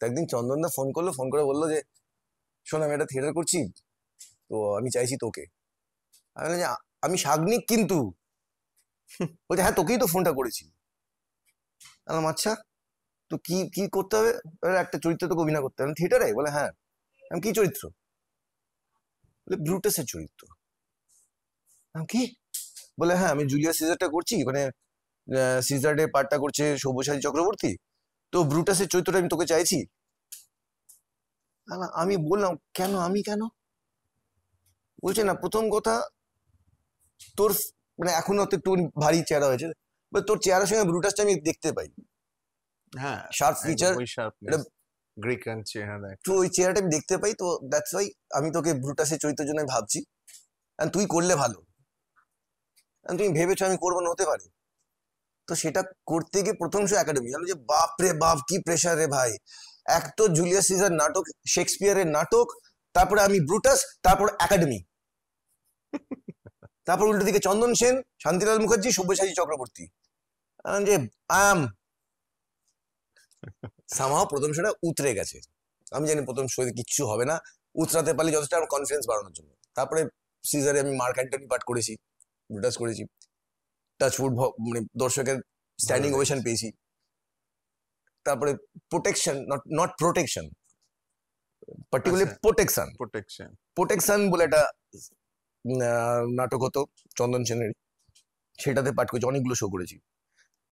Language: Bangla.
তো একদিন চন্দনদা ফোন করলো, ফোন করে বললো যে শোন আমি একটা থিয়েটার করছি, তো আমি চাইছি তোকে। আমি বললাম যে আমি শাগনিক কিন্তু। বলছে হ্যাঁ তোকেই তো ফোনটা করেছি। বললাম আচ্ছা, তো কি কি করতে হবে? একটা চরিত্র তোকে অভিনয় করতে হবে থিয়েটারে। বলে হ্যাঁ। আমি কি চরিত্র? বলে ব্রুটাসের চরিত্র। আমি কি? বলে হ্যাঁ আমি জুলিয়াস সিজারটা করছি, মানে সিজারের পার্টটা করছে সব্যসাচী চক্রবর্তী, তো ব্রুটাসের চরিত্রটা আমি তোকে চাইছি। আমি বললাম কেন, আমি কেন? বলছে না প্রথম কথা তোর মানে এখনো তো একটু ভারী চেহারা হয়েছে, তোর চেহারার সঙ্গে ব্রুটাসটা আমি দেখতে পাই। হ্যাঁ শার্প ফিচার, ওই শার্পনেস গ্রিকান চেহারা, তো ওই চেহারাটা আমি দেখতে পাই, তো দ্যাটস ওয়াই আমি তোকে ব্রুটাসের চরিত্রের জন্য ভাবছি, তুই করলে ভালো। তুমি ভেবেছো আমি করবো না? হতে পারে। তো সেটা করতে গিয়ে প্রথম শো একাডেমি, আমি যে বাপ রে বাপ কি প্রেশার রে ভাই। এক তো জুলিয়াস সিজার নাটক, শেক্সপিয়ারের নাটক, তারপরে আমি ব্রুটাস, তারপর একাডেমি, তারপর উল্টো দিকে চন্দন সেন, শান্তিলাল মুখার্জি, সব্যসাচী চক্রবর্তী। যে সামাও প্রথম শোটা উতরে গেছে। আমি জানি প্রথম শোতে কিচ্ছু হবে না, উতরাতে পারলে যথেষ্ট আমার কনফিডেন্স বাড়ানোর জন্য। তারপরে সিজারে আমি মার্ক অ্যান্টনি পাঠ করেছি, ব্রুটাস করেছি, টাচউড মানে দর্শকের স্ট্যান্ডিং ওভেশন পেয়েছি। তারপরে protection, not protection, particularly protection, protection বলে একটা নাটক হতো চন্দন সেনের, সেটাতে পাঠ করেছি, অনেকগুলো শো করেছি।